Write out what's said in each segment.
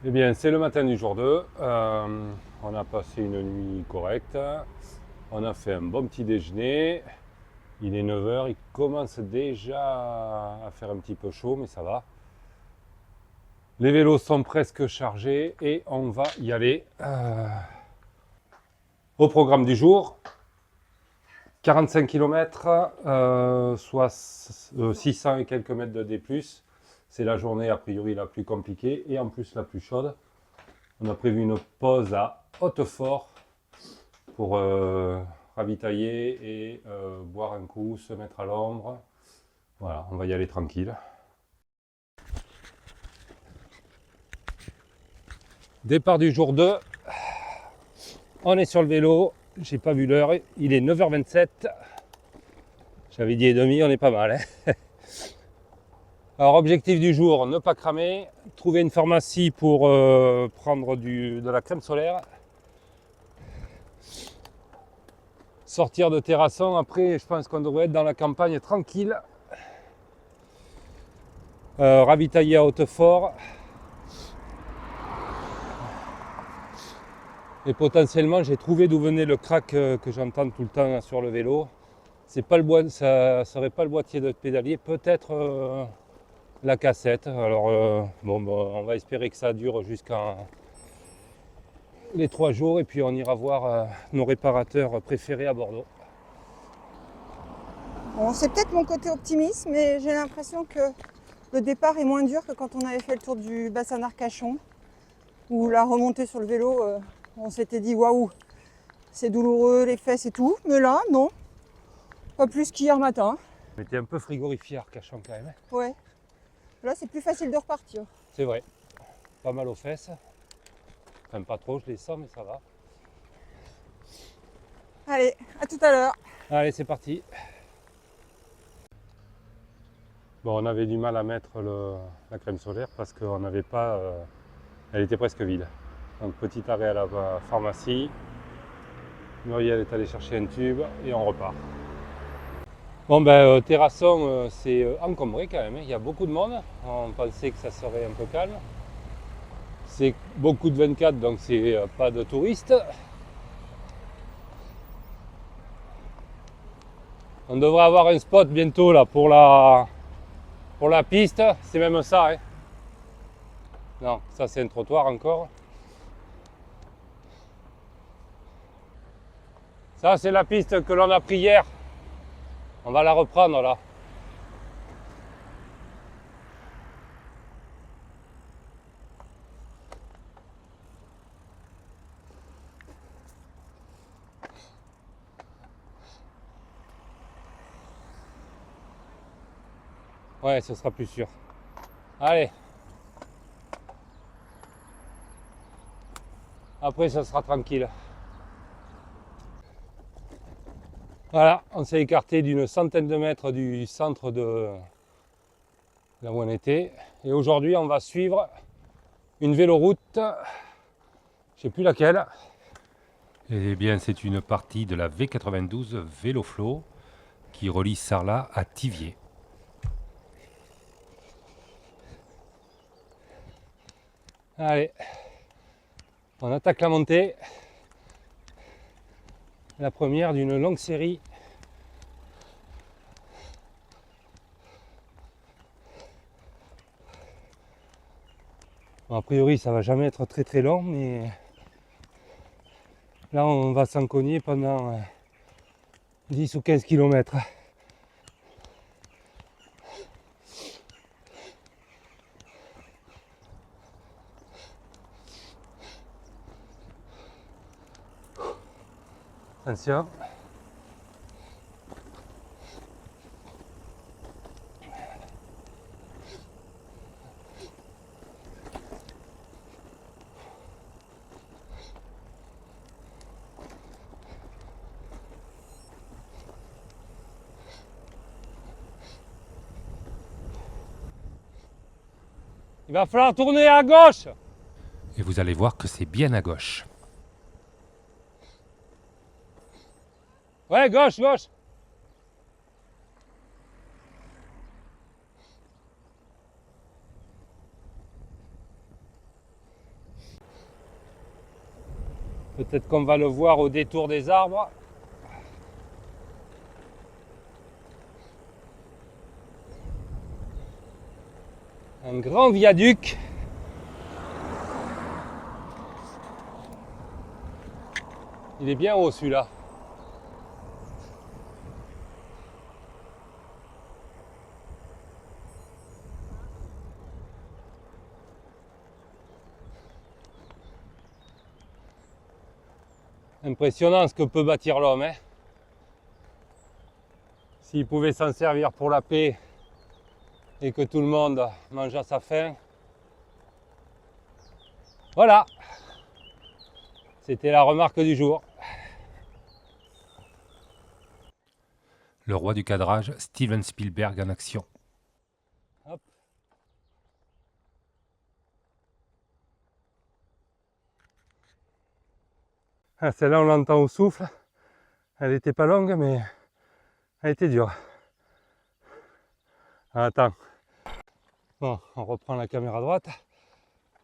Eh bien, c'est le matin du jour 2. On a passé une nuit correcte. On a fait un bon petit déjeuner. Il est 9 heures. Il commence déjà à faire un petit peu chaud, mais ça va. Les vélos sont presque chargés et on va y aller. Au programme du jour, 45 km, soit 600 et quelques mètres de D+. C'est la journée a priori la plus compliquée et en plus la plus chaude. On a prévu une pause à Hautefort pour ravitailler et boire un coup, se mettre à l'ombre. Voilà, on va y aller tranquille. Départ du jour 2. On est sur le vélo. J'ai pas vu l'heure. Il est 9h27. J'avais dit et demi, on est pas mal. Hein. Alors, objectif du jour, ne pas cramer. Trouver une pharmacie pour prendre de la crème solaire. Sortir de Terrasson. Après, je pense qu'on devrait être dans la campagne tranquille. Ravitailler à Hautefort. Et potentiellement, j'ai trouvé d'où venait le crack que j'entends tout le temps sur le vélo. C'est pas le bois, ça serait pas le boîtier de pédalier, peut-être la cassette. Alors bon, on va espérer que ça dure jusqu'à les 3 jours et puis on ira voir nos réparateurs préférés à Bordeaux. Bon, c'est peut-être mon côté optimiste, mais j'ai l'impression que le départ est moins dur que quand on avait fait le tour du bassin d'Arcachon, où la remontée sur le vélo, on s'était dit waouh, c'est douloureux, les fesses et tout. Mais là, non, pas plus qu'hier matin. Mais t'es un peu frigorifié Arcachon quand même. Ouais, là c'est plus facile de repartir. C'est vrai, pas mal aux fesses. Enfin pas trop, je les sens mais ça va. Allez, à tout à l'heure. Allez, c'est parti. Bon, on avait du mal à mettre la crème solaire parce qu'on n'avait pas... elle était presque vide. Donc petit arrêt à la pharmacie. Muriel est allée chercher un tube et on repart. Bon ben Terrasson c'est encombré quand même, hein. Il y a beaucoup de monde. On pensait que ça serait un peu calme. C'est beaucoup de 24 donc c'est pas de touristes. On devrait avoir un spot bientôt là pour la piste, c'est même ça. Hein. Non, ça c'est un trottoir encore. Ça c'est la piste que l'on a pris hier. On va la reprendre là. Ouais, ce sera plus sûr. Allez. Après, ça sera tranquille. Voilà, on s'est écarté d'une centaine de mètres du centre de là où on était. Et aujourd'hui, on va suivre une véloroute. Je sais plus laquelle. Eh bien, c'est une partie de la V92 Véloflow qui relie Sarlat à Thiviers. Allez, on attaque la montée. La première d'une longue série. Bon, a priori, ça va jamais être très très long, mais là, on va s'en cogner pendant 10 ou 15 km. Attention. Il va falloir tourner à gauche. Et vous allez voir que c'est bien à gauche. Ouais, gauche, gauche. Peut-être qu'on va le voir au détour des arbres. Un grand viaduc. Il est bien haut celui-là. Impressionnant ce que peut bâtir l'homme, hein. S'il pouvait s'en servir pour la paix et que tout le monde mange à sa faim. Voilà. C'était la remarque du jour. Le roi du cadrage, Steven Spielberg en action. Hop. Ah, celle-là, on l'entend au souffle. Elle n'était pas longue, mais elle était dure. Ah, attends. Bon, on reprend la caméra droite.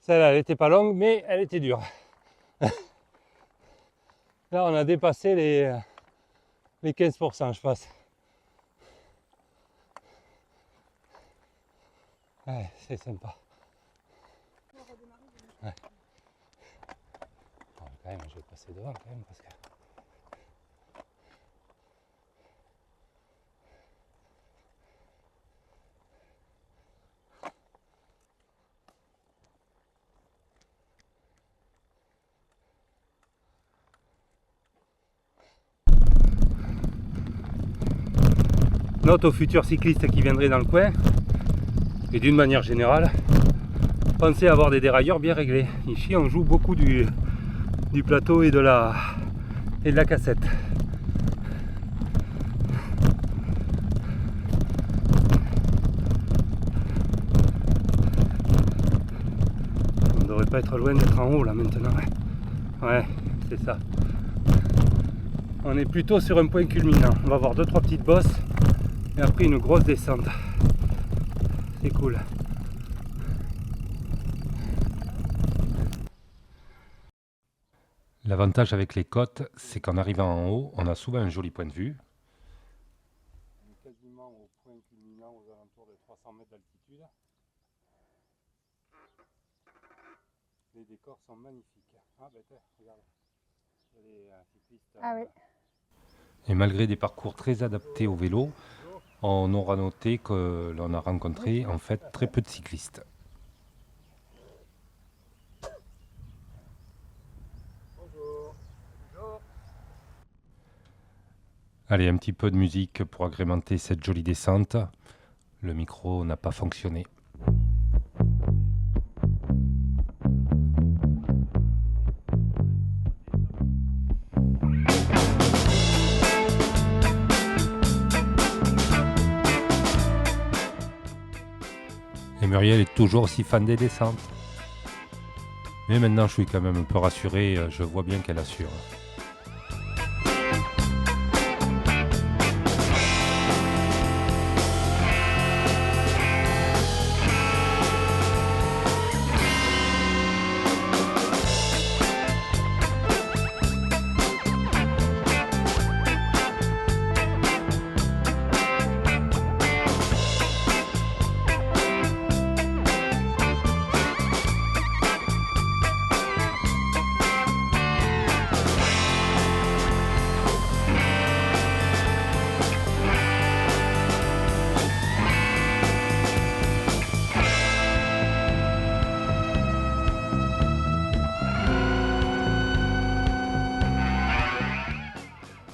Celle-là, elle n'était pas longue, mais elle était dure. Là, on a dépassé les 15%, je pense. Ouais, c'est sympa. Ouais. Bon, quand même, je vais passer devant quand même parce que... Note aux futurs cyclistes qui viendraient dans le coin, et d'une manière générale, pensez à avoir des dérailleurs bien réglés. Ici, on joue beaucoup du plateau et de la cassette. On ne devrait pas être loin d'être en haut là maintenant. Ouais, c'est ça. On est plutôt sur un point culminant. On va avoir 2-3 petites bosses et après une grosse descente. C'est cool. L'avantage avec les côtes, c'est qu'en arrivant en haut, on a souvent un joli point de vue. On est quasiment au point culminant aux alentours de 300 mètres d'altitude. Les décors sont magnifiques. Ah ben regarde, il y a les cyclistes. Ah oui. Et malgré des parcours très adaptés au vélo, on aura noté que l'on a rencontré en fait très peu de cyclistes. Bonjour. Bonjour. Allez, un petit peu de musique pour agrémenter cette jolie descente. Le micro n'a pas fonctionné. Et Muriel est toujours aussi fan des descentes. Mais maintenant je suis quand même un peu rassuré, je vois bien qu'elle assure.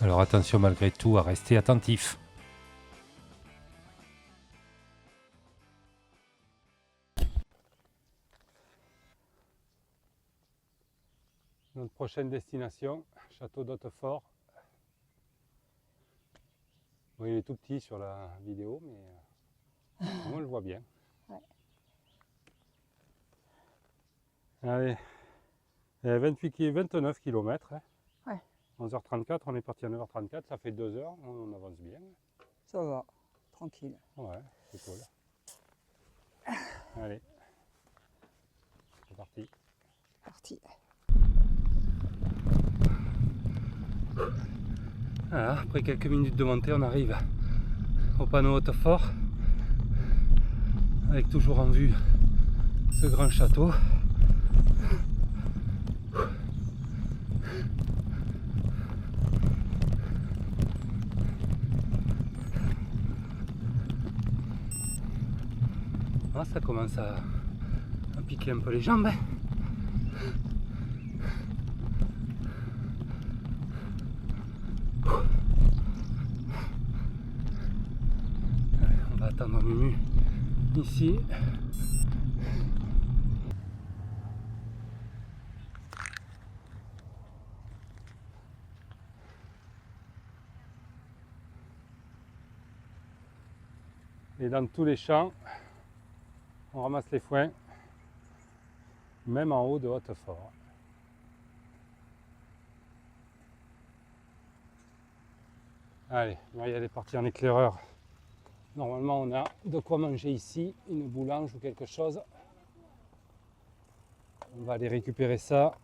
Alors attention malgré tout à rester attentif. Notre prochaine destination, Château d'Hautefort. Bon, il est tout petit sur la vidéo, mais on le voit bien. Ouais. Allez, 29 km. Hein. Ouais. 11h34, on est parti à 9h34, ça fait 2 heures, on avance bien. Ça va, tranquille. Ouais, c'est cool. Allez, c'est parti. Parti. Voilà, après quelques minutes de montée, on arrive au panneau Hautefort, avec toujours en vue ce grand château. Ah, ça commence à piquer un peu les jambes. Hein. On va attendre Mumu ici. Et dans tous les champs, on ramasse les foins, même en haut de Hautefort. Allez, Muriel est partie en éclaireur. Normalement, on a de quoi manger ici, une boulange ou quelque chose. On va aller récupérer ça.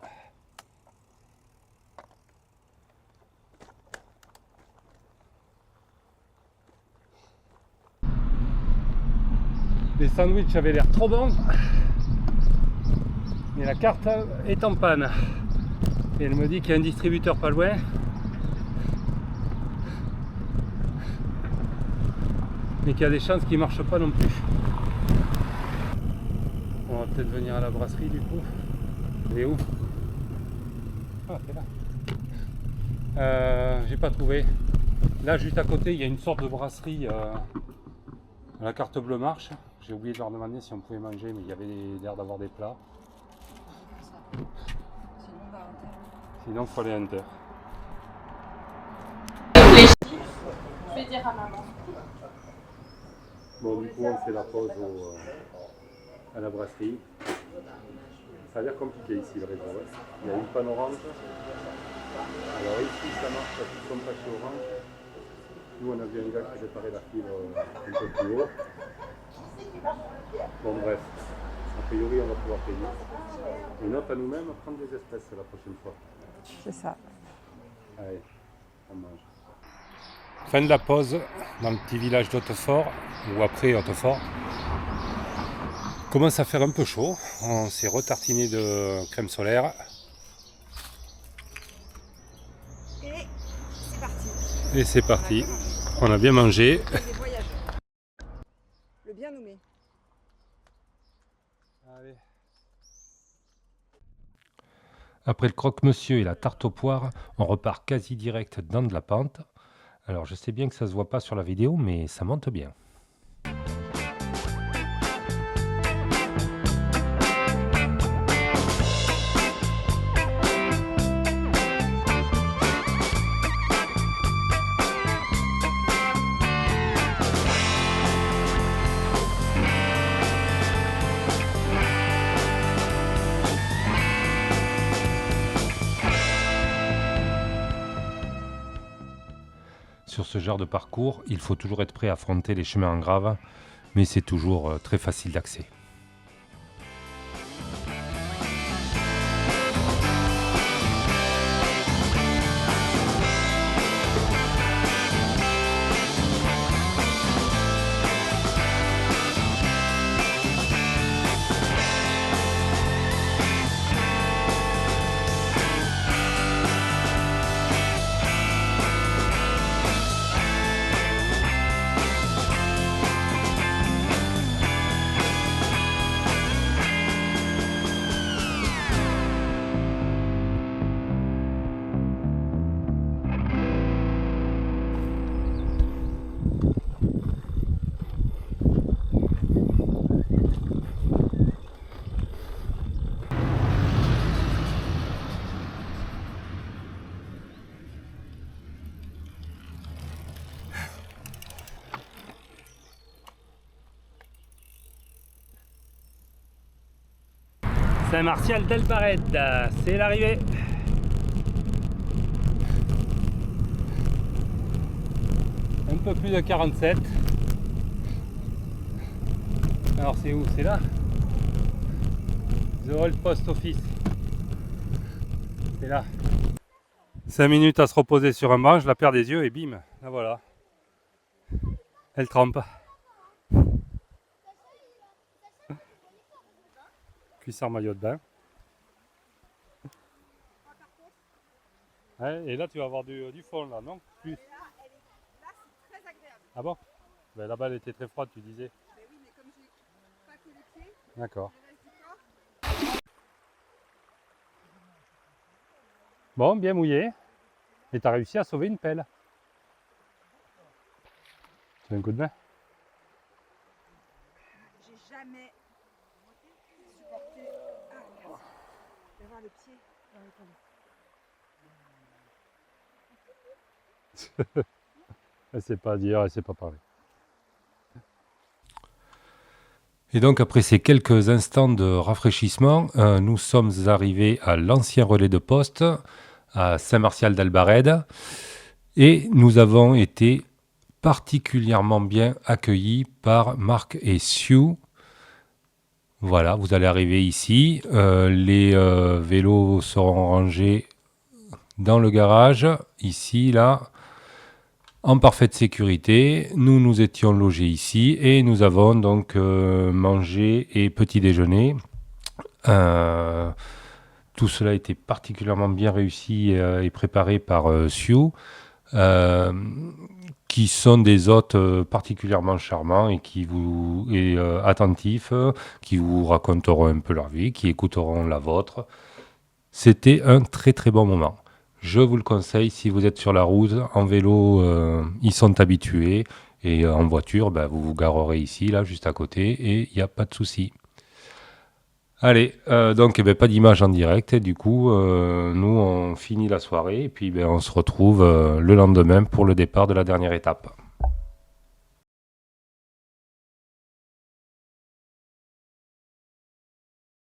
Les sandwichs avaient l'air trop bons, mais la carte est en panne. Et elle me dit qu'il y a un distributeur pas loin. Mais qu'il y a des chances qu'il ne marche pas non plus. On va peut-être venir à la brasserie du coup. Elle est où? Ah, c'est là. J'ai pas trouvé. Là, juste à côté, il y a une sorte de brasserie. La carte bleue marche. J'ai oublié de leur demander si on pouvait manger, mais il y avait l'air d'avoir des plats. Sinon, il faut aller à Inter. Je vais dire à maman. Bon, du coup, on fait la pause à la brasserie. Ça a l'air compliqué ici, le réseau. Il y a une panne orange. Alors ici, ça marche parce qu'ils sont pas chez Orange. Nous, on a vu un gars qui séparait la fibre un peu plus haut. Bon, bref. A priori, on va pouvoir payer. Et note à nous-mêmes, prendre des espèces la prochaine fois. C'est ça. Allez, on mange. Fin de la pause dans le petit village d'Hautefort, ou après Hautefort. Commence à faire un peu chaud. On s'est retartiné de crème solaire. Et c'est parti. Et c'est parti. On a bien mangé. Les voyageurs. Le bien nommé. Allez. Après le croque-monsieur et la tarte aux poires, on repart quasi direct dans de la pente. Alors je sais bien que ça se voit pas sur la vidéo, mais ça monte bien. Sur ce genre de parcours, il faut toujours être prêt à affronter les chemins en grave, mais c'est toujours très facile d'accès. Saint-Martial del Barred, c'est l'arrivée. Un peu plus de 47. Alors c'est où? C'est là? The Old Post Office. C'est là. 5 minutes à se reposer sur un banc, je la perds des yeux et bim, la voilà. Elle trempe. Cuissard maillot de bain. Ouais, et là tu vas avoir du fond là, non? Plus. Là, c'est très agréable. Ah bon? Ben, là-bas elle était très froide, tu disais. Mais oui, mais comme j'ai pas que les pieds, D'accord. le reste du corps. Bon, bien mouillé. Et t'as réussi à sauver une pelle. Tu veux un coup de main? J'ai jamais supporté. Ah, merci. D'avoir le pied dans les pommes. Elle sait pas dire, elle sait pas parler. Et donc après ces quelques instants de rafraîchissement, nous sommes arrivés à l'ancien relais de poste, à Saint-Martial d'Albarède, et nous avons été particulièrement bien accueillis par Marc et Sue. Voilà, vous allez arriver ici, les vélos seront rangés dans le garage, ici, là, en parfaite sécurité. Nous nous étions logés ici et nous avons donc mangé et petit déjeuner. Tout cela a été particulièrement bien réussi et préparé par Sue, qui sont des hôtes particulièrement charmants et attentifs, qui vous raconteront un peu leur vie, qui écouteront la vôtre. C'était un très très bon moment. Je vous le conseille si vous êtes sur la route, en vélo, ils sont habitués, et en voiture, vous vous garerez ici, là, juste à côté, et il n'y a pas de souci. Allez, donc pas d'image en direct, et du coup, nous on finit la soirée, et puis on se retrouve le lendemain pour le départ de la dernière étape.